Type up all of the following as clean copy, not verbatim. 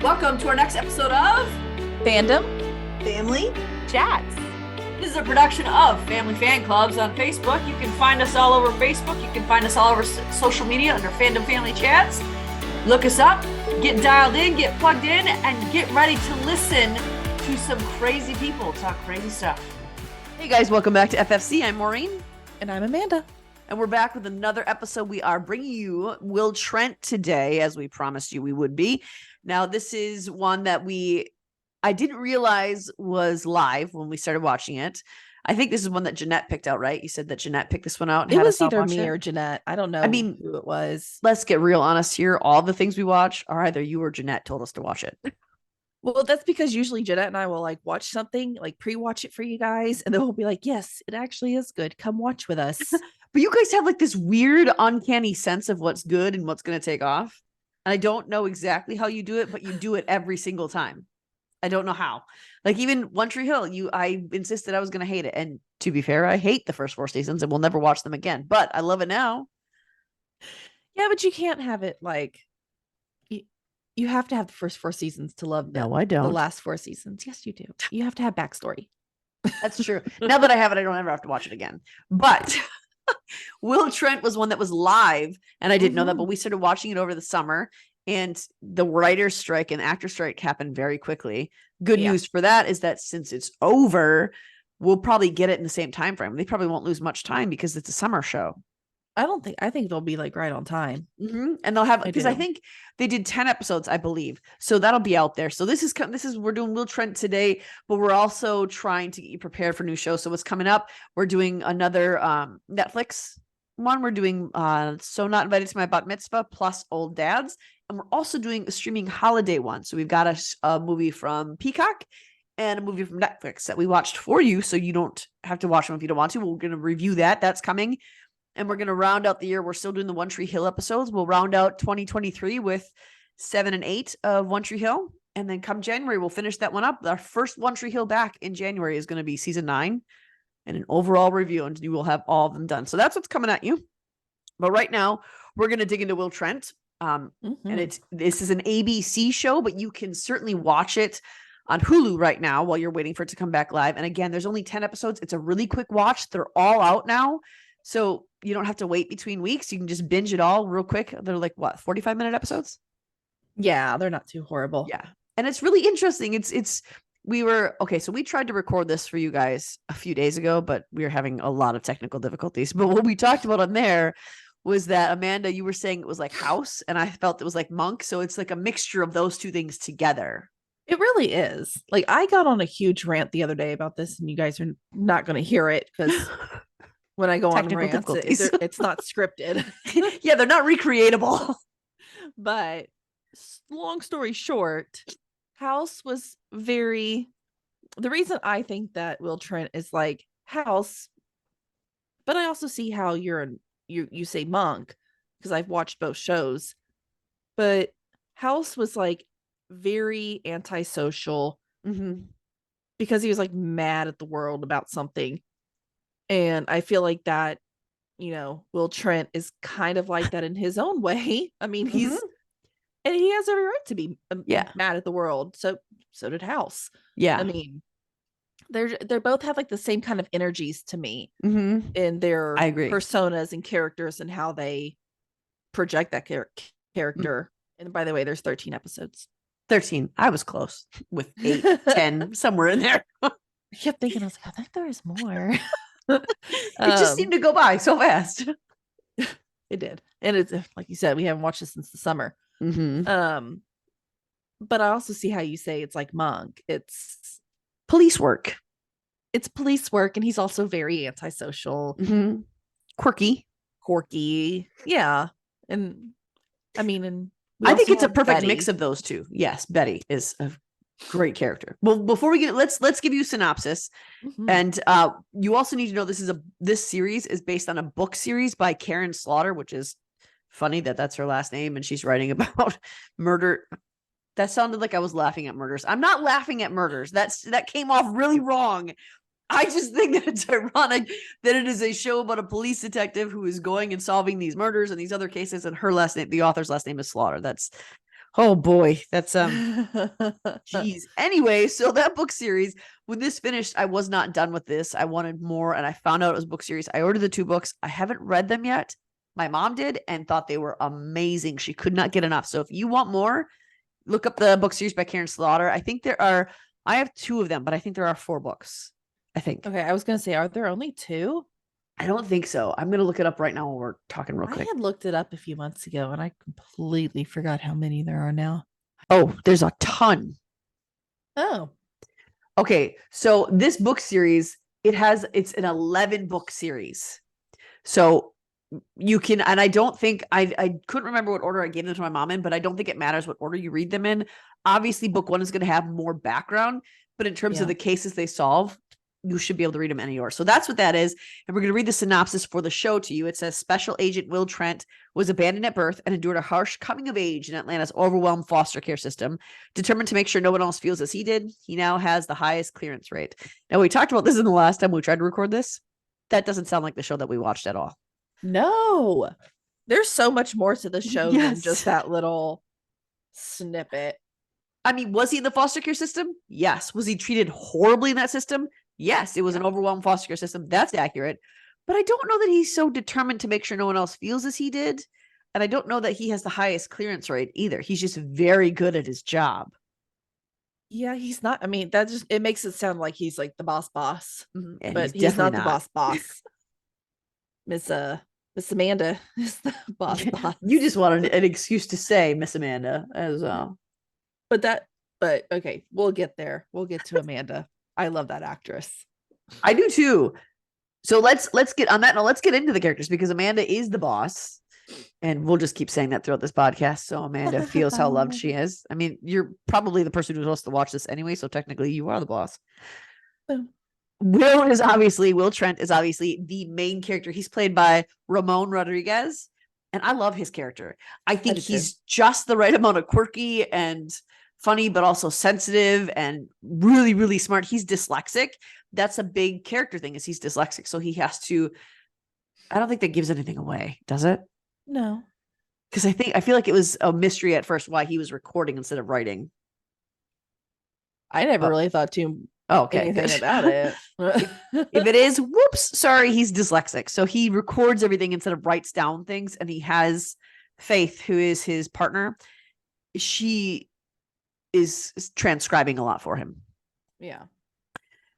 Welcome to our next episode of Fandom Family Chats. This is a production of Family Fan Clubs on Facebook. You can find us all over Facebook. You can find us all over social media under Fandom Family Chats. Look us up, get dialed in, get plugged in, and get ready to listen to some crazy people talk crazy stuff. Hey guys, welcome back to FFC. I'm Maureen. And I'm Amanda. And we're back with another episode. We are bringing you Will Trent today, as we promised you we would be. Now, this is one that I didn't realize was live when we started watching it. I think this is one that Jeanette picked out, right? You said that Jeanette picked this one out. And it was either me or Jeanette. I don't know who it was. Let's get real honest here. All the things we watch are either you or Jeanette told us to watch it. Well, that's because usually Jeanette and I will like watch something, like pre-watch it for you guys. And then we'll be like, yes, it actually is good. Come watch with us. But you guys have like this weird, uncanny sense of what's good and what's going to take off. And I don't know exactly how you do it, but you do it every single time. I don't know how. Like even One Tree Hill, I insisted I was going to hate it. And to be fair, I hate the first 4 seasons and we'll never watch them again. But I love it now. Yeah, but you can't have it like you have to have the first 4 seasons to love them. No, I don't. The last 4 seasons. Yes, you do. You have to have backstory. That's true. Now that I have it, I don't ever have to watch it again. But Will Trent was one that was live, and I didn't know that, but we started watching it over the summer, and the writer's strike and actor strike happened very quickly. Good news for that is that since it's over, we'll probably get it in the same time frame. They probably won't lose much time because it's a summer show. I think they'll be like right on time. Mm-hmm. And they'll have, because I think they did 10 episodes, I believe. So that'll be out there. So this is, we're doing Will Trent today, but we're also trying to get you prepared for new shows. So what's coming up, we're doing another Netflix one. We're doing So Not Invited to My Bat Mitzvah plus Old Dads. And we're also doing a streaming holiday one. So we've got a movie from Peacock and a movie from Netflix that we watched for you. So you don't have to watch them if you don't want to. We're going to review that. That's coming. And we're going to round out the year. We're still doing the One Tree Hill episodes. We'll round out 2023 with 7 and 8 of One Tree Hill. And then come January, we'll finish that one up. Our first One Tree Hill back in January is going to be season 9 and an overall review. And you will have all of them done. So that's what's coming at you. But right now, we're going to dig into Will Trent. And this is an ABC show, but you can certainly watch it on Hulu right now while you're waiting for it to come back live. And again, there's only 10 episodes. It's a really quick watch. They're all out now. So you don't have to wait between weeks. You can just binge it all real quick. They're like, 45-minute episodes? Yeah, they're not too horrible. Yeah. And it's really interesting. So we tried to record this for you guys a few days ago, but we were having a lot of technical difficulties. But what we talked about on there was that, Amanda, you were saying it was like House, and I felt it was like Monk. So it's like a mixture of those two things together. It really is. Like I got on a huge rant the other day about this, and you guys are not going to hear it because when I go on rants, it's not scripted. Yeah, they're not recreatable. But long story short, House was the reason I think that Will Trent is like House, but I also see how you say Monk because I've watched both shows. But House was like very antisocial because he was like mad at the world about something. And I feel like that, Will Trent is kind of like that in his own way. I mean, and he has every right to be mad at the world. So did House. Yeah. I mean, they're both have like the same kind of energies to me in their personas and characters and how they project that character. And by the way, there's 13 episodes. 13. I was close with 8, 10, somewhere in there. I kept thinking, I was like, I think there is more. It just seemed to go by so fast. It did. And it's like you said, we haven't watched this since the summer. But I also see how you say it's like Monk. It's police work. It's police work, and he's also very antisocial. Quirky. Yeah. And I mean, I think it's a perfect mix of those two. Yes, Betty is a great character. Well, before we get, let's give you a synopsis. And you also need to know this series is based on a book series by Karen Slaughter, which is funny that that's her last name, and she's writing about murder. That sounded like I was laughing at murders. I'm not laughing at murders. That came off really wrong. I just think that it's ironic that it is a show about a police detective who is going and solving these murders and these other cases, and her last name, the author's last name, is Slaughter. That's Oh boy, that's geez. Anyway, so that book series, when this finished, I was not done with this. I wanted more, and I found out it was a book series. I ordered the 2 books. I haven't read them yet. My mom did and thought they were amazing. She could not get enough. So if you want more, look up the book series by Karen Slaughter. I have 2 of them, but I think there are 4 books. I think. Okay, I was gonna say, are there only 2? I don't think so. I'm gonna look it up right now while we're talking real quick. I had looked it up a few months ago and I completely forgot how many there are now. Oh, there's a ton. Oh. Okay, so this book series, it's an 11 book series. So you can, and I don't think I couldn't remember what order I gave them to my mom in, but I don't think it matters what order you read them in. Obviously, book 1 is going to have more background, but in terms of the cases they solve, you should be able to read them any order. So that's what that is. And we're going to read the synopsis for the show to you. It says Special Agent Will Trent was abandoned at birth and endured a harsh coming of age in Atlanta's overwhelmed foster care system. Determined to make sure no one else feels as he did, he now has the highest clearance rate. Now, we talked about this in the last time we tried to record this. That doesn't sound like the show that we watched at all. No. There's so much more to the show than just that little snippet. I mean, was he in the foster care system? Yes. Was he treated horribly in that system? Yes. It was an overwhelmed foster care system. That's accurate. But I don't know that he's so determined to make sure no one else feels as he did. And I don't know that he has the highest clearance rate either. He's just very good at his job. Yeah, he's not. I mean, it makes it sound like he's like the boss, Mm-hmm. but he's not the boss. Miss Amanda is the boss. You just want an excuse to say Miss Amanda as well. But okay, we'll get there. We'll get to Amanda. I love that actress. I do too. So let's get on that. Now let's get into the characters because Amanda is the boss. And we'll just keep saying that throughout this podcast. So Amanda feels how loved she is. I mean, you're probably the person who's supposed to watch this anyway. So technically you are the boss. Will Trent is obviously the main character. He's played by Ramon Rodriguez. And I love his character. I think he's just the right amount of quirky and funny, but also sensitive and really, really smart. He's dyslexic. That's a big character thing is he's dyslexic. So he has to, I don't think that gives anything away, does it? No. Because I feel like it was a mystery at first why he was recording instead of writing. I never really thought anything about it. If it is, whoops, sorry, he's dyslexic. So he records everything instead of writes down things. And he has Faith, who is his partner. She is transcribing a lot for him. Yeah.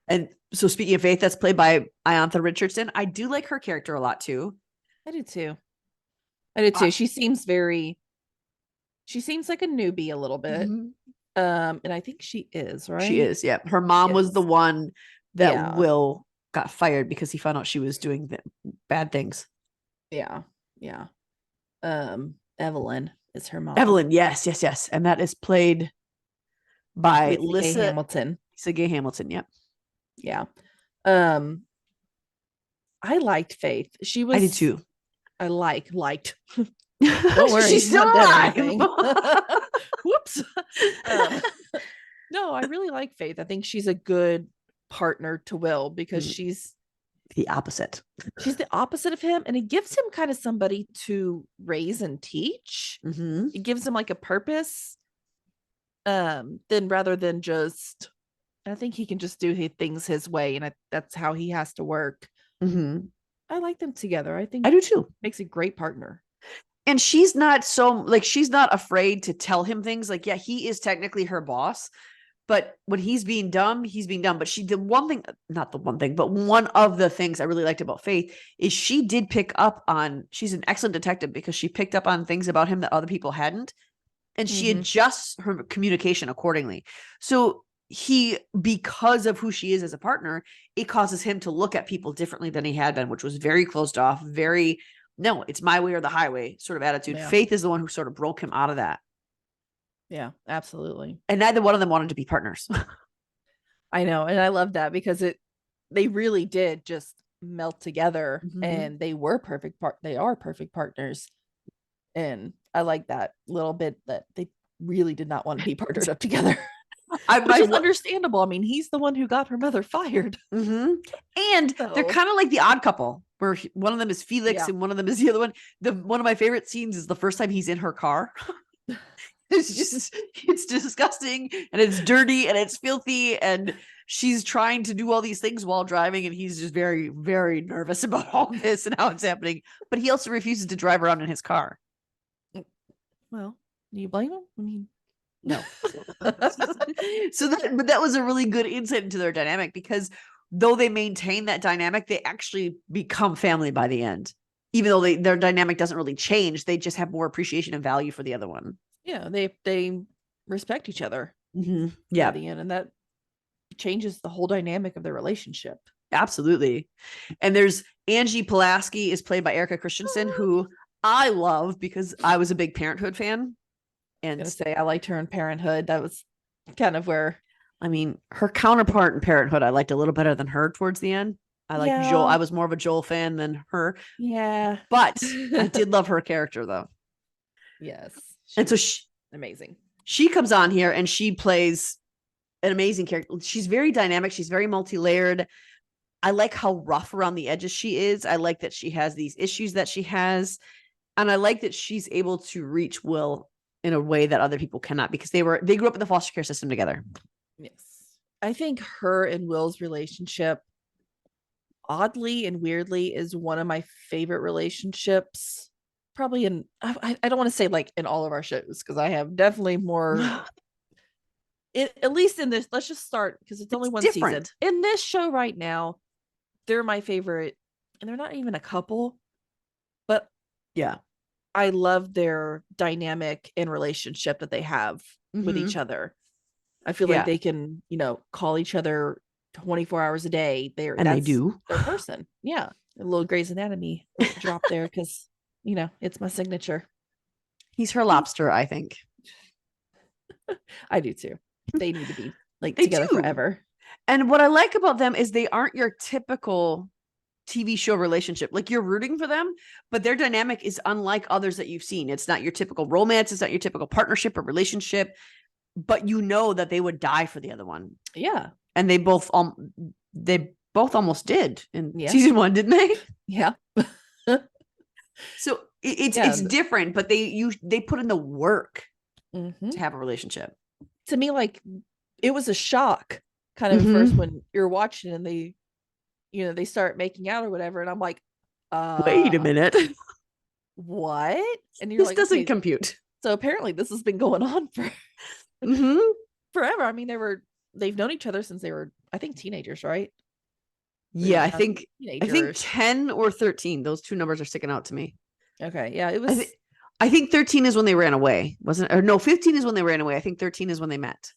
And so speaking of Faith, that's played by Iantha Richardson. I do like her character a lot too. I do too. She seems like a newbie a little bit. Mm-hmm. And I think she is, right? She is, yeah. Her mom was the one that Will got fired because he found out she was doing bad things. Yeah. Yeah. Evelyn is her mom. Evelyn, yes. And that is played by Lisa Hamilton. Lisa Gay Hamilton, yep. Yeah. I liked Faith. She was I did too. I liked. Don't worry, she's still alive. Whoops. No, I really like Faith. I think she's a good partner to Will because she's the opposite. She's the opposite of him, and it gives him kind of somebody to raise and teach. Mm-hmm. It gives him like a purpose. Then rather than just, I think he can just do things his way, and that's how he has to work. Mm-hmm. I like them together. I think I do too. Makes a great partner. And she's not she's not afraid to tell him things. Like, yeah, he is technically her boss, but when he's being dumb, he's being dumb. But one of the things I really liked about Faith is she did pick up on, she's an excellent detective because she picked up on things about him that other people hadn't. And she adjusts her communication accordingly. So because of who she is as a partner, it causes him to look at people differently than he had been, which was very closed off, no, it's my way or the highway sort of attitude. Yeah. Faith is the one who sort of broke him out of that. Yeah, absolutely. And neither one of them wanted to be partners. I know. And I love that because they really did just melt together and they are perfect partners. And I like that little bit that they really did not want to be partnered up together. Which is understandable. I mean, he's the one who got her mother fired. Mm-hmm. And they're kind of like the Odd Couple, where one of them is Felix and one of them is the other one. One of my favorite scenes is the first time he's in her car. it's disgusting and it's dirty and it's filthy, and she's trying to do all these things while driving, and he's just very, very nervous about all this and how it's happening. But he also refuses to drive around in his car. Well, do you blame him? I mean, no. But that was a really good insight into their dynamic, because though they maintain that dynamic, they actually become family by the end. Even though their dynamic doesn't really change, they just have more appreciation and value for the other one. Yeah, they respect each other. Mm-hmm. Yeah, at the end, and that changes the whole dynamic of their relationship. Absolutely. And there's Angie Pulaski is played by Erica Christensen, who I love because I was a big Parenthood fan. And I was gonna say I liked her in Parenthood. That was kind of where, I mean, her counterpart in Parenthood I liked a little better than her towards the end. I like Joel. I was more of a Joel fan than her. Yeah. But I did love her character though. Yes. And so she amazing. She comes on here and she plays an amazing character. She's very dynamic. She's very multi-layered. I like how rough around the edges she is. I like that she has these issues that she has. And I like that she's able to reach Will in a way that other people cannot, because they grew up in the foster care system together. Yes. I think her and Will's relationship, oddly and weirdly, is one of my favorite relationships. Probably in, I don't want to say like in all of our shows, because I have definitely more. At least in this, let's just start because it's only one season. In this show right now, they're my favorite, and they're not even a couple, but yeah, I love their dynamic and relationship that they have with each other. I feel like they can, call each other 24 hours a day. They do. Their person. Yeah. A little Grey's Anatomy drop there because, it's my signature. He's her lobster, I think. I do too. They need to be together forever. And what I like about them is they aren't your typical TV show relationship. Like, you're rooting for them, but their dynamic is unlike others that you've seen. It's not your typical romance. It's not your typical partnership or relationship, but you know that they would die for the other one. Yeah. And they both almost did in season 1, didn't they? Yeah. So it's different, but they put in the work to have a relationship. To me, it was a shock kind of first when you're watching and they start making out or whatever, and I'm like, wait a minute, what? And you're this doesn't compute. So apparently this has been going on for forever. I mean, they've known each other since they were, I think, teenagers, right? Yeah, I think 10 or 13. Those two numbers are sticking out to me. Okay, yeah, it was. I think 13 is when they ran away, wasn't it? Or no, 15 is when they ran away. I think 13 is when they met.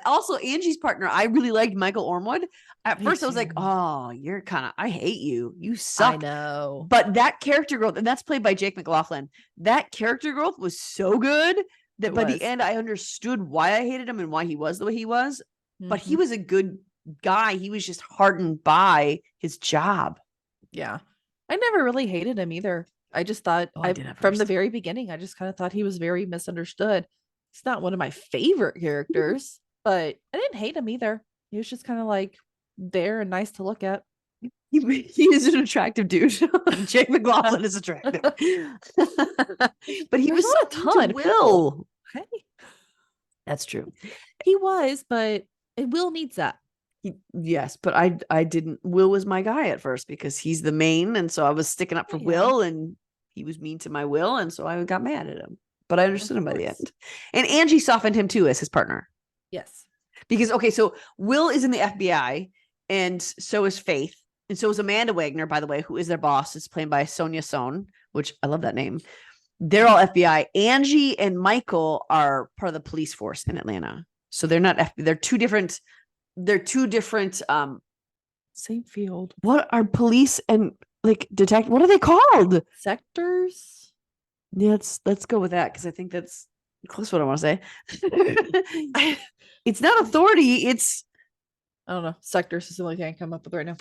Also, Angie's partner, I really liked Michael Ormwood. At first, I was like, oh, you're I hate you. You suck. I know. But that character growth, and that's played by Jake McLaughlin, that character growth was so good that by the end, I understood why I hated him and why he was the way he was. But he was a good guy. He was just hardened by his job. Yeah. I never really hated him either. I just thought from the very beginning, I just kind of thought he was very misunderstood. He's not one of my favorite characters, but I didn't hate him either. He was just kind of there and nice to look at. He is an attractive dude. Jake McLaughlin is attractive. But he was not a ton. Will. Hey. That's true. He was, but Will needs that. Yes, but I didn't. Will was my guy at first because he's the main, and so I was sticking up for Will, and he was mean to my Will, and so I got mad at him. But I understood him by the end. And Angie softened him too as his partner. Yes. Because, so Will is in the FBI, and so is Faith, and so is Amanda Wagner, by the way, who is their boss. It's played by Sonia Sohn, which I love that name. They're all FBI. Angie and Michael are part of the police force in Atlanta. So they're not FBI. They're two different same field. What are police and detective? What are they called? Sectors? Yeah, let's go with that because I think that's close to what I want to say. It's not authority. It's, I don't know. Sectors is the only thing I can come up with right now.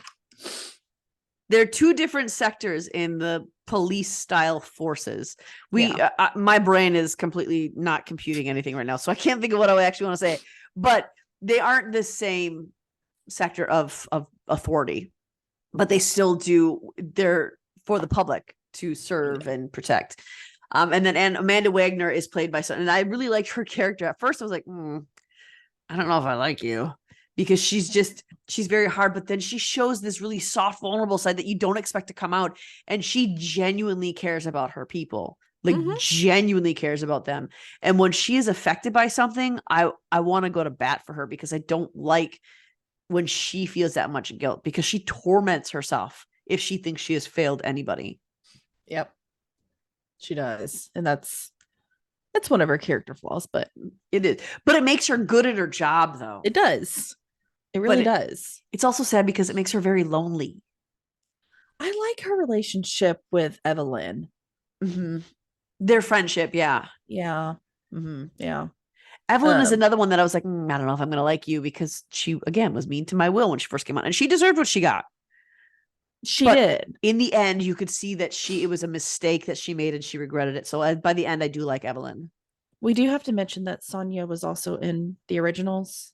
There are two different sectors in the police style forces. My brain is completely not computing anything right now, so I can't think of what I actually want to say. But they aren't the same sector of authority, but they still do. They're for the public to serve and protect. And Amanda Wagner is played by someone, and I really liked her character. At first I was like, I don't know if I like you, because she's very hard, but then she shows this really soft, vulnerable side that you don't expect to come out. And she genuinely cares about her people, like genuinely cares about them. And when she is affected by something, I want to go to bat for her, because I don't like when she feels that much guilt, because she torments herself if she thinks she has failed anybody. Yep. She does. And that's one of her character flaws, but it is. But it makes her good at her job, though. It does. It really does. It's also sad because it makes her very lonely. I like her relationship with Evelyn. Their friendship, yeah. Yeah. Yeah. Evelyn is another one that I was like, I don't know if I'm going to like you, because she, again, was mean to my Will when she first came out, and she deserved what she got. She did. In the end, you could see that it was a mistake that she made, and she regretted it. So by the end, I do like Evelyn. We do have to mention that Sonia was also in the originals.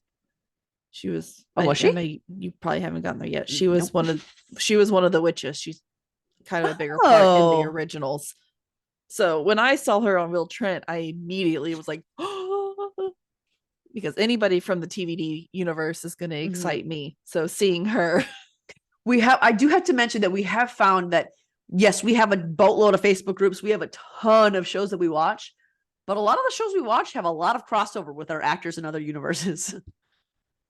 She was. Oh, was she? I know you probably haven't gotten there yet. She was one of the witches. She's kind of a bigger part in the originals. So when I saw her on Will Trent, I immediately was like, oh, because anybody from the TVD universe is going to excite me. So seeing her. I do have to mention that we have found that, yes, we have a boatload of Facebook groups. We have a ton of shows that we watch, but a lot of the shows we watch have a lot of crossover with our actors in other universes.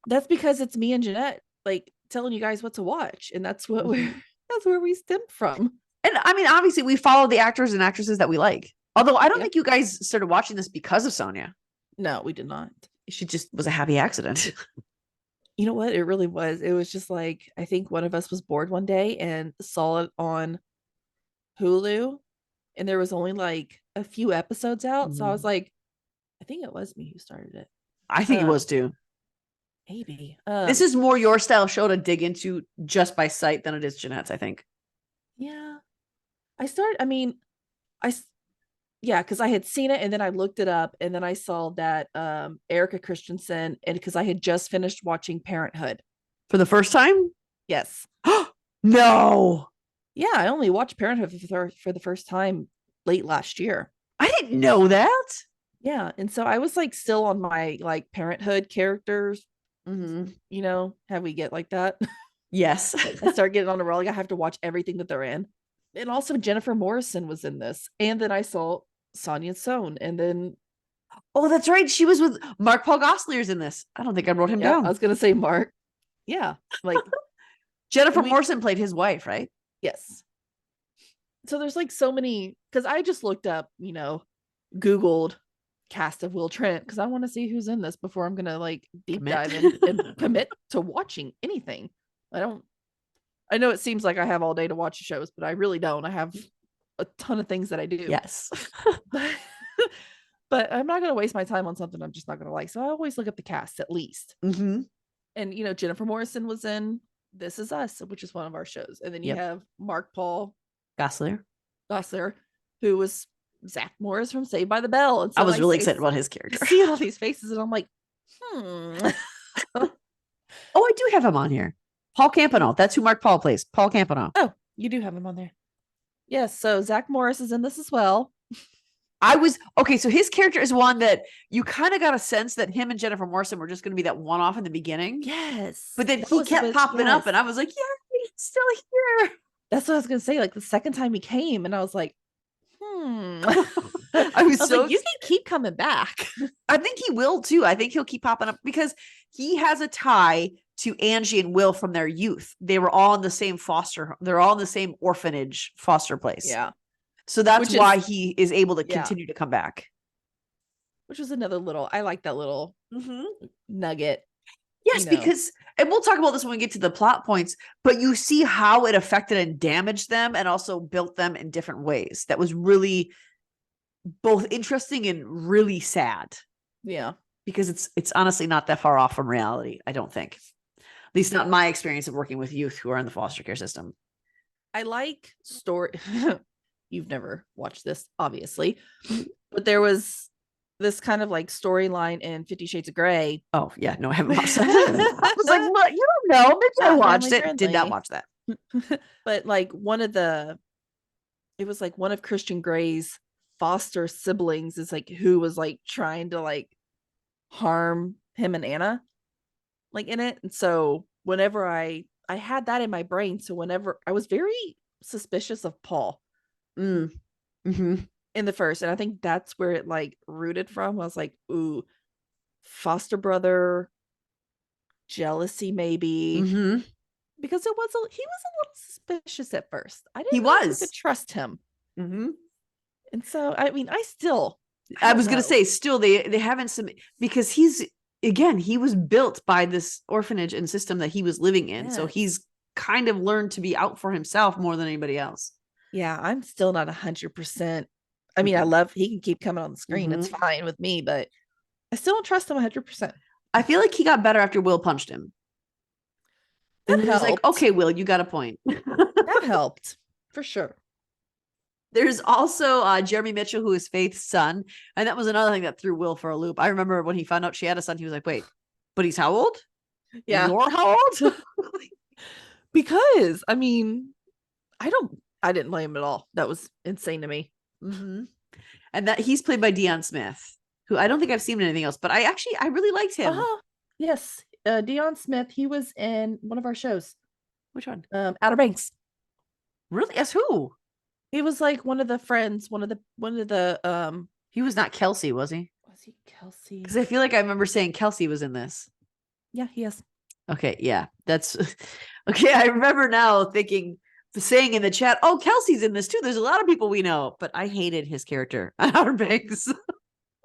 That's because it's me and Jeanette, like, telling you guys what to watch. And that's what that's where we stem from. And I mean, obviously we follow the actors and actresses that we like. Although I don't think you guys started watching this because of Sonia. No, we did not. She just was a happy accident. You know what? It really was. It was just like, I think one of us was bored one day and saw it on Hulu, and there was only like a few episodes out. So I was like, I think it was me who started it. I think it was too. Maybe. This is more your style show to dig into just by sight than it is Jeanette's, I think. Yeah. Because I had seen it, and then I looked it up, and then I saw that Erica Christensen, and because I had just finished watching Parenthood. For the first time? Yes. No. Yeah, I only watched Parenthood for the first time late last year. I didn't know that. Yeah, and so I was like still on my like Parenthood characters. You know how we get like that? Yes. I start getting on a roll. Like I have to watch everything that they're in. And also Jennifer Morrison was in this. And then I saw Sonia Sohn, and then that's right, she was with Mark Paul Gosselaar's in this. I don't think I wrote him down. I was gonna say Mark. Yeah, like Jennifer Morrison played his wife, right? Yes. So there's like so many, because I just looked up, Googled cast of Will Trent, because I want to see who's in this before I'm gonna like deep dive in and commit to watching anything. I know it seems like I have all day to watch shows, but I really don't. I have a ton of things that I do. Yes. But I'm not going to waste my time on something I'm just not going to like. So I always look up the cast at least. And, Jennifer Morrison was in This Is Us, which is one of our shows. And then you have Mark Paul Gosselaar, who was Zach Morris from Saved by the Bell. And so I was really excited about his character. I see all these faces and I'm like, I do have him on here. Paul Campano. That's who Mark Paul plays. Paul Campano. Oh, you do have him on there. Yes. So Zach Morris is in this as well. So his character is one that you kind of got a sense that him and Jennifer Morrison were just going to be that one-off in the beginning. Yes. But then he kept popping up, and I was like, yeah, he's still here. That's what I was going to say. Like the second time he came, and I was like, I was so like, you can keep coming back. I think he will too. I think he'll keep popping up because he has a tie to Angie and Will from their youth. They were all in the same they're all in the same orphanage foster place. Yeah. So that's why he is able to continue to come back. Which was another I like that little nugget. Yes, because, and we'll talk about this when we get to the plot points, but you see how it affected and damaged them and also built them in different ways. That was really both interesting and really sad. Yeah. Because it's honestly not that far off from reality, I don't think. At least not my experience of working with youth who are in the foster care system. I like story. You've never watched this, obviously, but there was this kind of like storyline in 50 Shades of Grey. Oh yeah, no, I haven't watched that. I was like, well, you don't know. Maybe I watched it. Did not watch that. But like it was like one of Christian Grey's foster siblings is like who was like trying to like harm him and Anna like in it. And so whenever I had that in my brain, so whenever I was very suspicious of Paul Mm. Mm-hmm. in the first, and I think that's where it like rooted from. I was like, ooh, foster brother jealousy maybe, Mm-hmm. because he was a little suspicious at first. I He didn't know if we was. could trust him. Mm-hmm. And so I mean, I I don't was gonna know. say, still they haven't because he was built by this orphanage and system that he was living in, so Yes. he's kind of learned to be out for himself more than anybody else. Yeah, I'm still not 100%. I mean, I love he can keep coming on the screen. It's Mm-hmm. fine with me, but I still don't trust him 100%. I feel like he got better after Will punched him. That And he was like, helped. okay, Will, you got a point. That helped for sure. There's also Jeremy Mitchell, who is Faith's son. And that was another thing that threw Will for a loop. I remember when he found out she had a son, he was like, wait, but he's how old? Yeah. You're how old? Because I mean, I didn't blame him at all. That was insane to me. Mm-hmm. And that he's played by Dion Smith, who I don't think I've seen in anything else, but I really liked him. Uh-huh. Yes. Dion Smith, he was in one of our shows. Which one? Outer Banks. Really? As who? He was like one of the friends, one of the He was not Kelsey, was he? was he Kelsey? Because I feel like I remember saying Kelsey was in this. Yeah, he is. Okay, yeah. That's okay. I remember now saying in the chat, oh, Kelsey's in this too. There's a lot of people we know, but I hated his character on Outer Banks.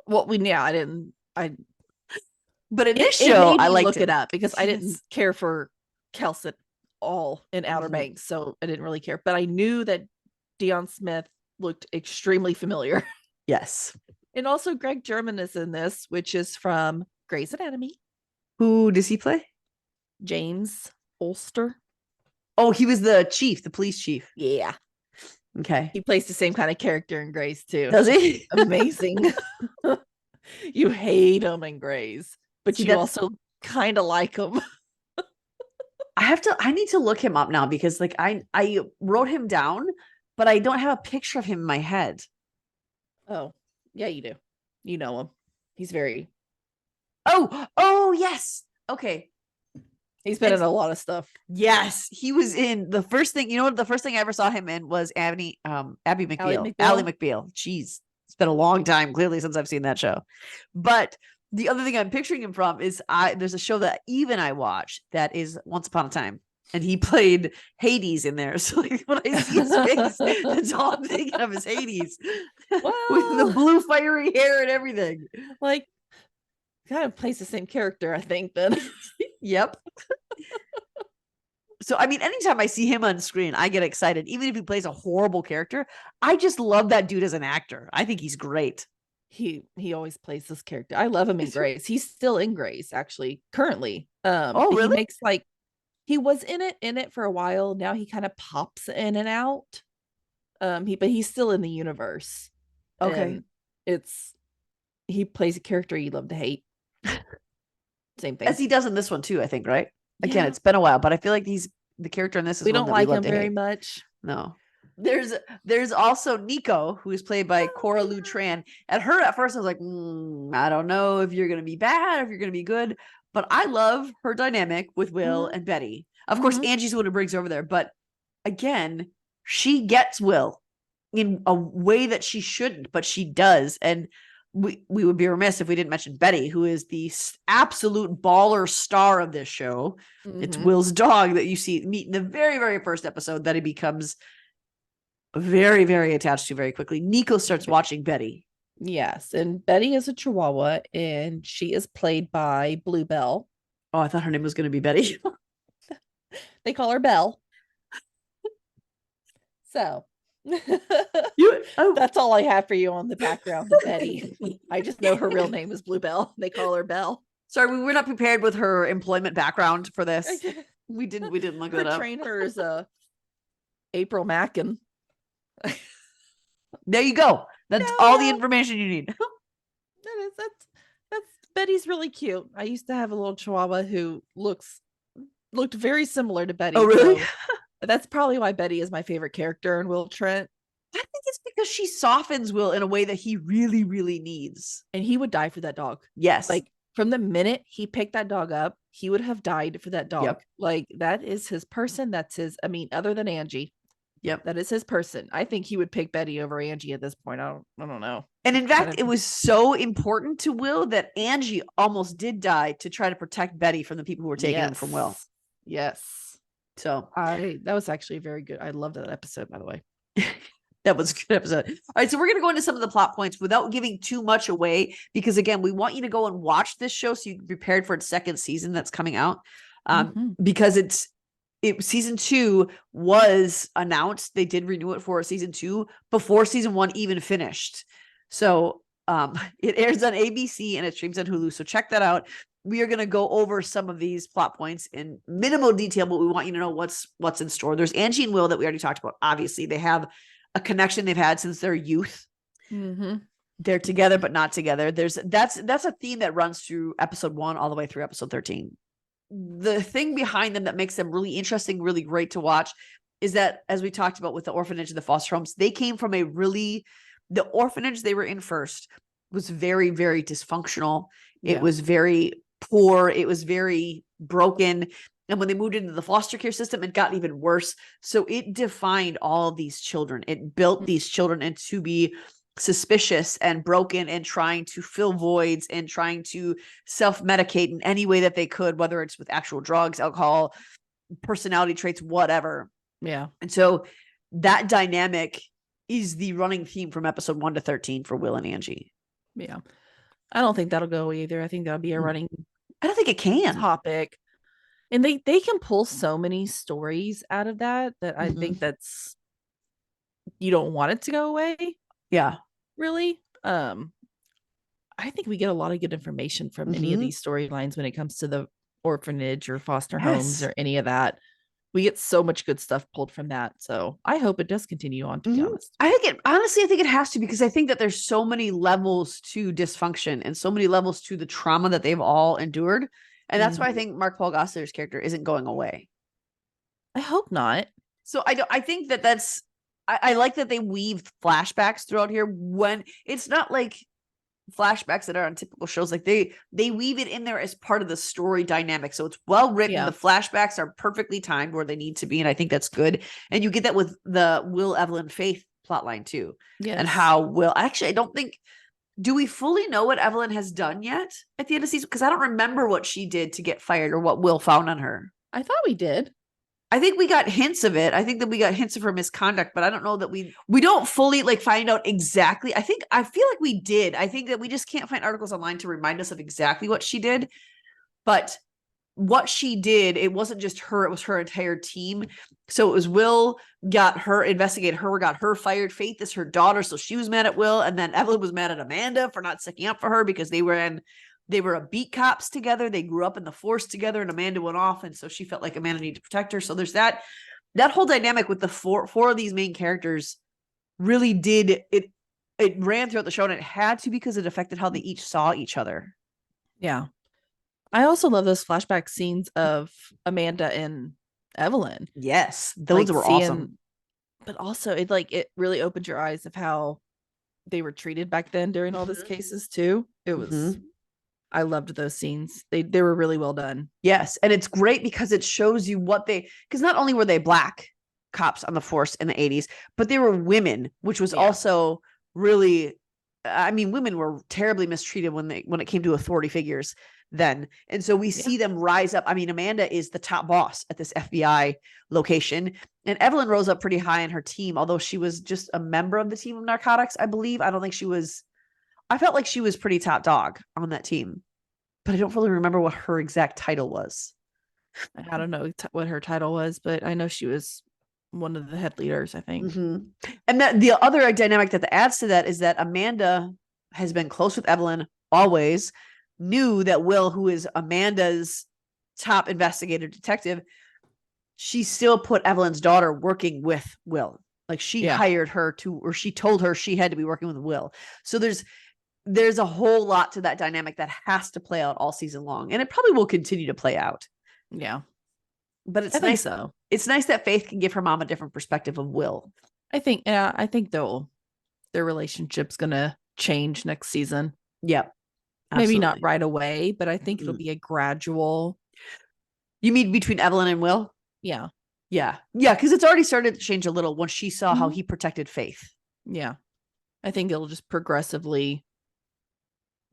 Well, but in this show, I liked look him. it up because I didn't care for Kelsey at all in Outer Mhm. Banks, so I didn't really care. But I knew that Dion Smith looked extremely familiar. Yes. And also Greg German is in this, which is from Grey's Anatomy. Who does he play? James Ulster. Oh, he was the chief, the police chief. Yeah. Okay. He plays the same kind of character in Grey's too. Does he? Amazing. You hate him in Grey's, but See, you also kind of like him. I need to look him up now because like I wrote him down, but I don't have a picture of him in my head. Oh, yeah, you do. You know him. He's very. Oh, yes. Okay. He's been in a lot of stuff. Yes, he was in the first thing. You know what? The first thing I ever saw him in was Abby McBeal. Ally McBeal. Jeez, it's been a long time, clearly, since I've seen that show. But the other thing I'm picturing him from is there's a show that even I watch that is Once Upon a Time, and he played Hades in there. So like when I see his face, that's all I'm thinking of is Hades with the blue fiery hair and everything. Like, kind of plays the same character, I think. Then, yep. So, I mean, anytime I see him on screen, I get excited. Even if he plays a horrible character, I just love that dude as an actor. I think he's great. He always plays this character. I love him in Grey's. He's still in Grey's, actually, currently. Oh, really? He makes like he was in it for a while. Now he kind of pops in and out. But he's still in the universe. Okay. And he plays a character you love to hate. Same thing. As he does in this one too, I think, right? Yeah. Again, it's been a while, but I feel like the character in this is we one don't that like we love him to very hate. much. No. There's also Nico, who is played by Cora Lou Tran. At her, at first, I was like, I don't know if you're gonna be bad, if you're gonna be good. But I love her dynamic with Will and Betty. Of course, Angie's the one who brings her over there, but again, she gets Will in a way that she shouldn't, but she does. And we would be remiss if we didn't mention Betty, who is the absolute baller star of this show. It's Will's dog that you meet in the very, very first episode that he becomes very, very attached to very quickly. Nico starts watching Betty. Yes, and Betty is a Chihuahua, and she is played by Bluebell. Oh, I thought her name was going to be Betty. They call her Belle. So that's all I have for you on the background of Betty. I just know her real name is Bluebell. They call her Belle. Sorry, we were not prepared with her employment background for this. We didn't look that up. Her trainer is April Mackin. There you go. That's all the information you need. That's Betty's really cute. I used to have a little Chihuahua who looked very similar to Betty. Oh, really? So that's probably why Betty is my favorite character in Will Trent. I think it's because she softens Will in a way that he really, really needs. And he would die for that dog. Yes. Like from the minute he picked that dog up, he would have died for that dog. Yep. Like that is his person. That's his, I mean, other than Angie. Yep. That is his person. I think he would pick Betty over Angie at this point. I don't know. And in fact, it was so important to Will that Angie almost did die to try to protect Betty from the people who were taking him from Will. Yes. So that was actually very good. I loved that episode, by the way. That was a good episode. All right, so we're going to go into some of the plot points without giving too much away, because again, we want you to go and watch this show so you can be prepared for its second season that's coming out. Because season 2 was announced. They did renew it for season 2 before season 1 even finished. So it airs on ABC and it streams on Hulu. So check that out. We are going to go over some of these plot points in minimal detail, but we want you to know what's in store. There's Angie and Will that we already talked about. Obviously, they have a connection they've had since their youth. They're together, but not together. That's a theme that runs through episode 1 all the way through episode 13. The thing behind them that makes them really interesting, really great to watch is that, as we talked about with the orphanage and the foster homes, they came from the orphanage they were in first was very, very dysfunctional. It was very poor. It was very broken. And when they moved into the foster care system, it got even worse. So it defined all of these children. It built these children into be suspicious and broken and trying to fill voids and trying to self-medicate in any way that they could, whether it's with actual drugs, alcohol, personality traits, whatever. Yeah. And so that dynamic is the running theme from episode 1 to 13 for Will and Angie. Yeah. I don't think that'll go either. I think that'll be a running I don't think it can topic. And they can pull so many stories out of that I think that's, you don't want it to go away. Yeah. Really. I think we get a lot of good information from any of these storylines when it comes to the orphanage or foster homes or any of that. We get so much good stuff pulled from that. So I hope it does continue on, to be honest. I think it has to, because I think that there's so many levels to dysfunction and so many levels to the trauma that they've all endured. And that's why I think Mark Paul Gosselaar's character isn't going away. I hope not. So I think that's, I like that they weave flashbacks throughout here when it's not like flashbacks that are on typical shows. Like they weave it in there as part of the story dynamic. So it's well written. The flashbacks are perfectly timed where they need to be. And I think that's good. And you get that with the Will, Evelyn, Faith plotline too. Yes. And how Will, actually, I don't think, do we fully know what Evelyn has done yet at the end of the season? Because I don't remember what she did to get fired or what Will found on her. I thought we did. I think we got hints of it. I think that we got hints of her misconduct, but I don't know that we don't fully like find out exactly. I feel like we did. I think that we just can't find articles online to remind us of exactly what she did. But what she did, it wasn't just her, it was her entire team. So it was Will got her fired. Faith is her daughter, so she was mad at Will, and then Evelyn was mad at Amanda for not sticking up for her because they were a beat cops together. They grew up in the force together, and Amanda went off, and so she felt like Amanda needed to protect her. So there's that whole dynamic with the four of these main characters really did it. It ran throughout the show, and it had to, because it affected how they each saw each other. Yeah. I also love those flashback scenes of Amanda and Evelyn. Yes, those were awesome. But also it really opened your eyes of how they were treated back then during all these cases too. It was I loved those scenes. They were really well done. Yes, and it's great because it shows you because not only were they Black cops on the force in the 80s, but they were women, which was also really, I mean, women were terribly mistreated when it came to authority figures then. And so we see them rise up. I mean, Amanda is the top boss at this FBI location, and Evelyn rose up pretty high in her team, although she was just a member of the team of narcotics, I believe. I don't think I felt like she was pretty top dog on that team, but I don't really remember what her exact title was. I don't know what her title was, but I know she was one of the head leaders, I think. And that the other dynamic that adds to that is that Amanda has been close with Evelyn always, knew that Will, who is Amanda's top investigative detective, she still put Evelyn's daughter working with Will. Like she hired her or she told her she had to be working with Will. So there's a whole lot to that dynamic that has to play out all season long. And it probably will continue to play out. Yeah. But it's nice though. It's nice that Faith can give her mom a different perspective of Will. I think their relationship's gonna change next season. Yep. Maybe not Absolutely. right away, but I think it'll be a gradual. You mean between Evelyn and Will? Yeah. Yeah. Yeah. Cause it's already started to change a little once she saw how Mhm. he protected Faith. Yeah. I think it'll just progressively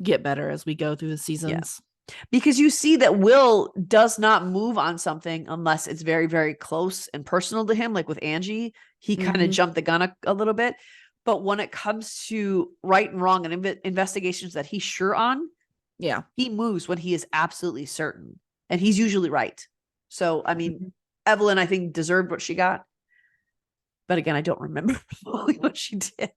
get better as we go through the seasons. Because you see that Will does not move on something unless it's very, very close and personal to him. Like with Angie, he kind of jumped the gun a little bit. But when it comes to right and wrong and investigations that he's sure on, Yeah. he moves when he is absolutely certain. And he's usually right. So, I mean, Evelyn, I think, deserved what she got. But again, I don't remember what she did.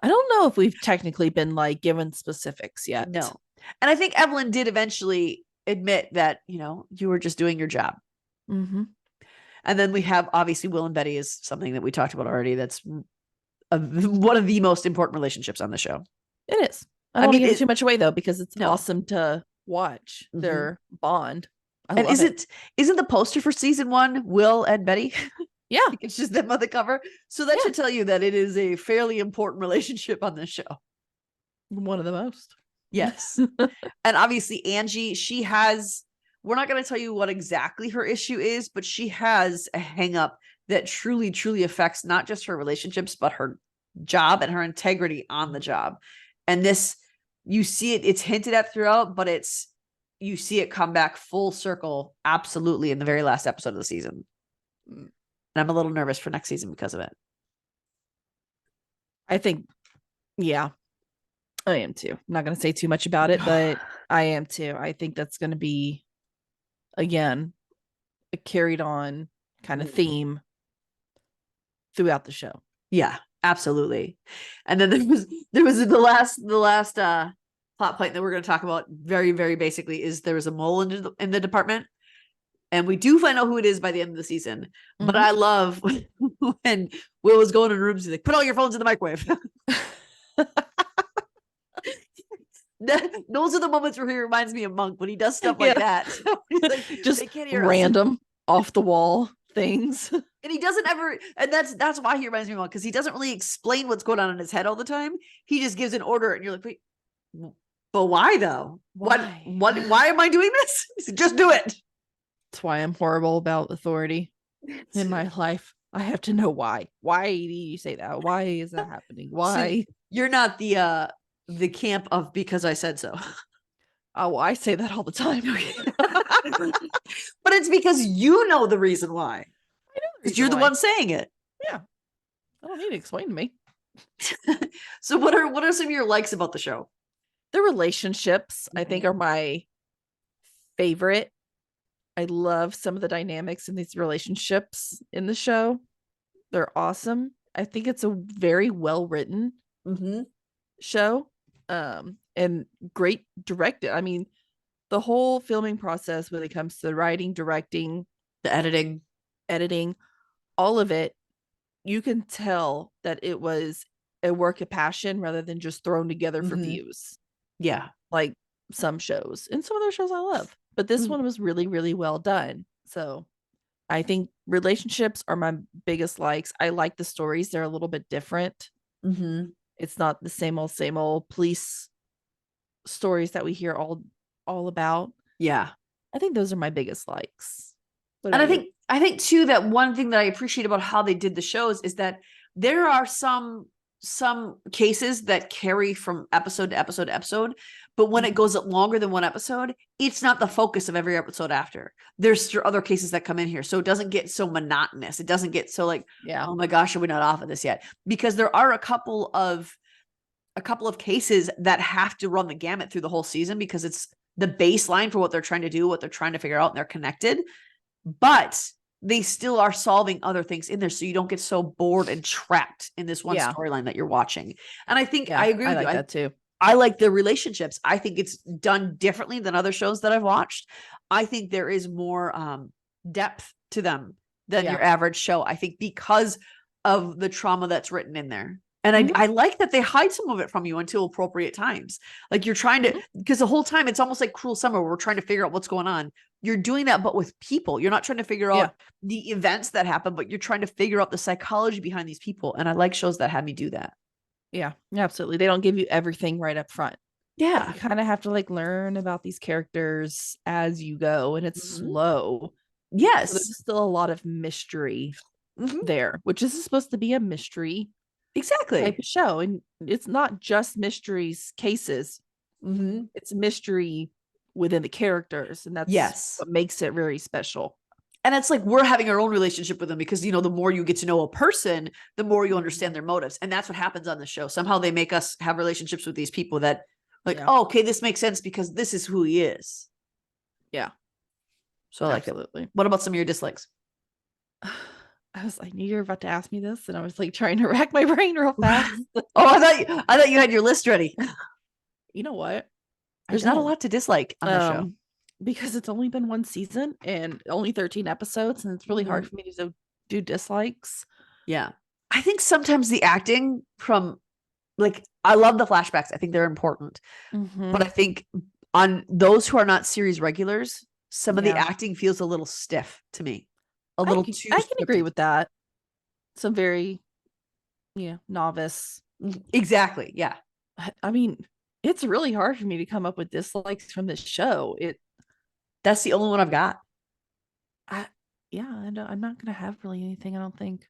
I don't know if we've technically been like given specifics yet. No. And I think Evelyn did eventually admit that, you were just doing your job. Mm-hmm. And then we have, obviously, Will and Betty is something that we talked about already. That's one of the most important relationships on the show. It is. I don't want to give too much away though, because it's awesome to watch their bond. And isn't the poster for season 1 Will and Betty? Yeah. It's just them on the cover. So that should tell you that it is a fairly important relationship on this show. One of the most. Yes. And obviously Angie, we're not going to tell you what exactly her issue is, but she has a hang up that truly, truly affects not just her relationships, but her job and her integrity on the job. And this, you see it's hinted at throughout, but you see it come back full circle. Absolutely. In the very last episode of the season. And I'm a little nervous for next season because of it. I think, yeah, I am too. I'm not going to say too much about it, but I am too. I think that's going to be, again, a carried on kind of theme throughout the show. Yeah, absolutely. And then there was the last plot point that we're going to talk about very, very basically is there was a mole in the department. And we do find out who it is by the end of the season. But I love when Will was going in rooms, he's like, put all your phones in the microwave. Those are the moments where he reminds me of Monk when he does stuff like that. He's like, just random off the wall things. And he doesn't ever, and that's why he reminds me of Monk, because he doesn't really explain what's going on in his head all the time. He just gives an order and you're like, wait, but why though? Why am I doing this? Just do it. That's why I'm horrible about authority in my life. I have to know why. Why do you say that? Why is that happening? Why? So you're not the camp of because I said so. Oh, I say that all the time. But it's because you know the reason why. I know because you're the one saying it. Yeah. I don't need to explain to me. So what are some of your likes about the show? The relationships, I think, are my favorite. I love some of the dynamics in these relationships in the show. They're awesome. I think it's a very well written show, and great directed. I mean, the whole filming process when it comes to the writing, directing, the editing, all of it, you can tell that it was a work of passion rather than just thrown together for views. Yeah, like some shows and some other shows I love. But this one was really, really well done. So I think relationships are my biggest likes. I like the stories. They're a little bit different. It's not the same old police stories that we hear all about. Yeah. I think those are my biggest likes. And I think too, that one thing that I appreciate about how they did the shows is that there are some cases that carry from episode to episode to episode, but when it goes longer than one episode, it's not the focus of every episode after. There's other cases that come in here, so it doesn't get so monotonous. It doesn't get so like, oh my gosh, are we not off of this yet? Because there are a couple of cases that have to run the gamut through the whole season because it's the baseline for what they're trying to do, what they're trying to figure out, and they're connected, but they still are solving other things in there. So you don't get so bored and trapped in this one storyline that you're watching. And I think I agree with you. That too. I like the relationships. I think it's done differently than other shows that I've watched. I think there is more depth to them than your average show. I think because of the trauma that's written in there. And I like that they hide some of it from you until appropriate times. Like you're trying to, because the whole time it's almost like Cruel Summer, where we're trying to figure out what's going on. You're doing that, but with people. You're not trying to figure out the events that happen, but you're trying to figure out the psychology behind these people. And I like shows that have me do that. Yeah, absolutely. They don't give you everything right up front. Yeah. You kind of have to like learn about these characters as you go, and it's slow. Yes. So there's still a lot of mystery there, which is supposed to be a mystery type of show. And it's not just mysteries cases. It's mystery within the characters. And that's what makes it very special. And it's like we're having our own relationship with them because, you know, the more you get to know a person, the more you understand their motives. And that's what happens on the show. Somehow they make us have relationships with these people that like, oh, okay, this makes sense because this is who he is. Yeah. So I like it. What about some of your dislikes? I knew you were about to ask me this, and I was like trying to rack my brain real fast. I thought you had your list ready. You know what? There's not a lot to dislike on the show. Because it's only been one season and only 13 episodes, and it's really hard for me to do dislikes. Yeah. I think sometimes the acting from, like, I love the flashbacks. I think they're important. But I think on those who are not series regulars, some of the acting feels a little stiff to me. A little too I can agree with that. Some very novice. Exactly. Yeah. I mean, it's really hard for me to come up with dislikes from this show. That's the only one I've got. I'm not gonna have really anything. I don't think.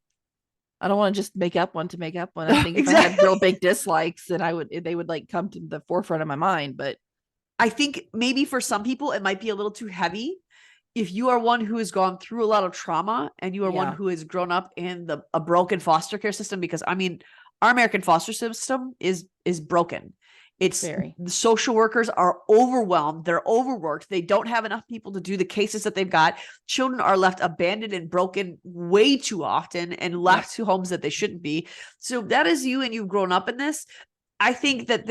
I don't want to just make up one to make up one. I think if I had real big dislikes, then they would like come to the forefront of my mind. But I think maybe for some people it might be a little too heavy. If you are one who has gone through a lot of trauma and you are one who has grown up in a broken foster care system, because I mean, our American foster system is broken. The social workers are overwhelmed. They're overworked. They don't have enough people to do the cases that they've got. Children are left abandoned and broken way too often and left to homes that they shouldn't be. So that is you, and you've grown up in this. I think that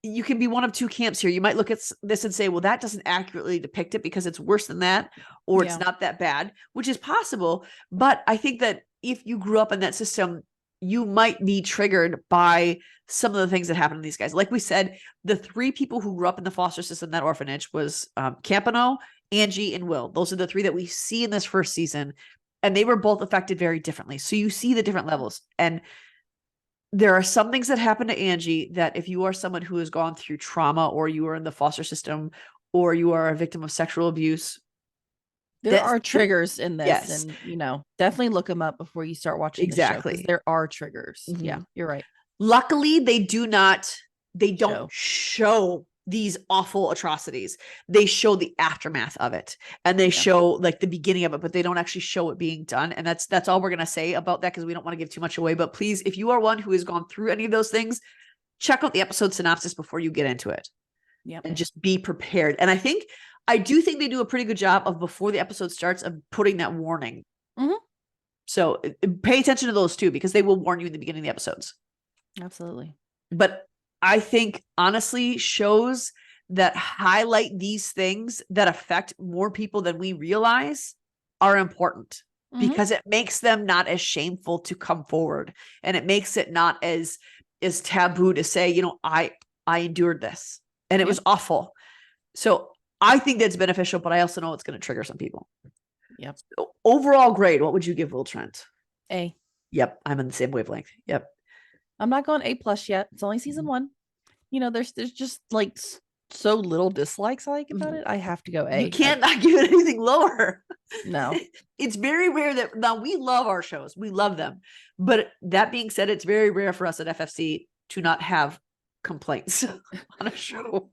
you can be one of two camps here. You might look at this and say, well, that doesn't accurately depict it because it's worse than that, or it's not that bad, which is possible. But I think that if you grew up in that system, you might be triggered by some of the things that happen to these guys. Like we said, the three people who grew up in the foster system, that orphanage, was Campano, Angie, and Will. Those are the three that we see in this first season. And they were both affected very differently. So you see the different levels. And there are some things that happen to Angie that if you are someone who has gone through trauma, or you are in the foster system, or you are a victim of sexual abuse, there are triggers in this, and definitely look them up before you start watching the show, because there are triggers. Yeah, you're right. Luckily, they don't show these awful atrocities. They show the aftermath of it, and they show like the beginning of it, but they don't actually show it being done. And that's all we're going to say about that, because we don't want to give too much away. But please, if you are one who has gone through any of those things, check out the episode synopsis before you get into it. Yeah. And just be prepared. And I do think they do a pretty good job of, before the episode starts, of putting that warning. So pay attention to those too, because they will warn you in the beginning of the episodes. Absolutely. But I think, honestly, shows that highlight these things that affect more people than we realize are important, because it makes them not as shameful to come forward. And it makes it not as taboo to say, I endured this and it was awful. So I think that's beneficial, but I also know it's going to trigger some people. Yep. So overall grade, what would you give Will Trent? A. Yep. I'm on the same wavelength. Yep. I'm not going A+ yet. It's only season 1. There's just like so little dislikes I like about it. I have to go A. You can't not give it anything lower. No. It's very rare that, now we love our shows. We love them. But that being said, it's very rare for us at FFC to not have complaints on a show.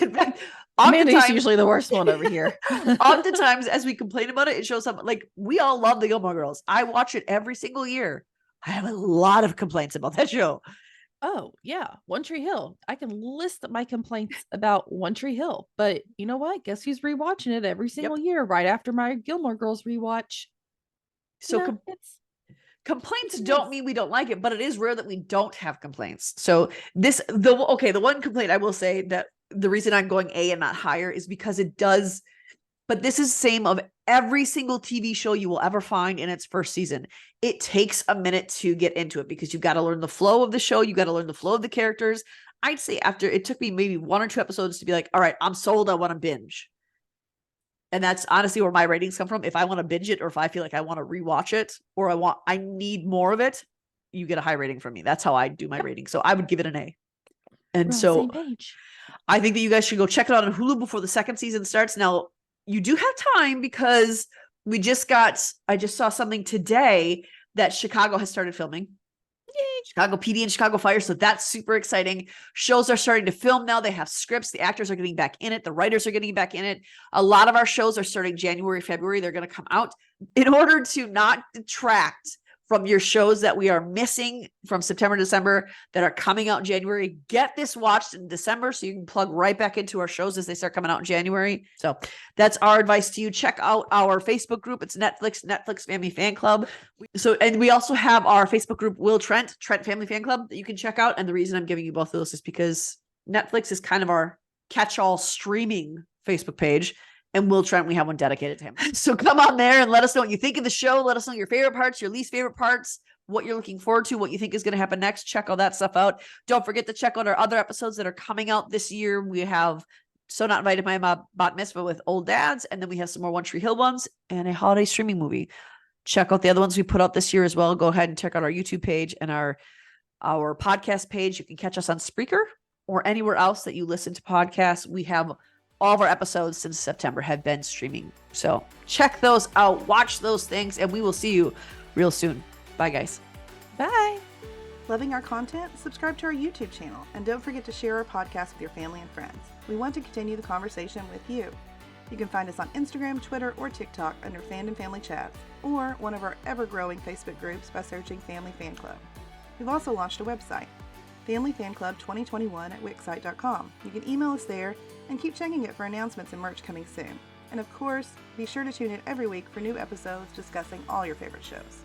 In fact, Amanda's usually the worst one over here. Oftentimes, as we complain about it, it shows up. Like, we all love the Gilmore Girls. I watch it every single year. I have a lot of complaints about that show. Oh, yeah. One Tree Hill. I can list my complaints about One Tree Hill. But you know what? Guess who's rewatching it every single year right after my Gilmore Girls rewatch? So complaints don't mean we don't like it, but it is rare that we don't have complaints. So the one complaint I will say, that the reason I'm going A and not higher, is because it does, But this is the same of every single TV show you will ever find in its first season. It takes a minute to get into it because you've got to learn the flow of the show. You got to learn the flow of the characters. I'd say after it took me maybe 1 or 2 episodes to be like, all right, I'm sold. I want to binge. And that's honestly where my ratings come from. If I want to binge it or if I feel like I want to rewatch it or I need more of it, you get a high rating from me. That's how I do my rating. So I would give it an A. And so I think that you guys should go check it out on Hulu before the second season starts. Now, you do have time because I just saw something today that Chicago has started filming. Yay. Chicago PD and Chicago Fire. So that's super exciting. Shows are starting to film now. They have scripts. The actors are getting back in it. The writers are getting back in it. A lot of our shows are starting January, February. They're going to come out in order to not detract from your shows that we are missing from September, December that are coming out in January. Get this watched in December so you can plug right back into our shows as they start coming out in January. So that's our advice to you. Check out our Facebook group. It's Netflix Family Fan Club. And we also have our Facebook group, Will Trent Family Fan Club, that you can check out. And the reason I'm giving you both of those is because Netflix is kind of our catch-all streaming Facebook page. And Will Trent, we have one dedicated to him. So come on there and let us know what you think of the show. Let us know your favorite parts, your least favorite parts, what you're looking forward to, what you think is going to happen next. Check all that stuff out. Don't forget to check out our other episodes that are coming out this year. We have So Not Invited My Bat Mitzvah with Old Dads. And then we have some more One Tree Hill ones and a holiday streaming movie. Check out the other ones we put out this year as well. Go ahead and check out our YouTube page and our podcast page. You can catch us on Spreaker or anywhere else that you listen to podcasts. We have all of our episodes since September have been streaming. So check those out, watch those things, and we will see you real soon. Bye, guys. Bye. Loving our content? Subscribe to our YouTube channel, and don't forget to share our podcast with your family and friends. We want to continue the conversation with you. You can find us on Instagram, Twitter, or TikTok under Fandom Family Chats, or one of our ever-growing Facebook groups by searching Family Fan Club. We've also launched a website, Family Fan Club 2021 at wixsite.com. You can email us there and keep checking it for announcements and merch coming soon. And of course, be sure to tune in every week for new episodes discussing all your favorite shows.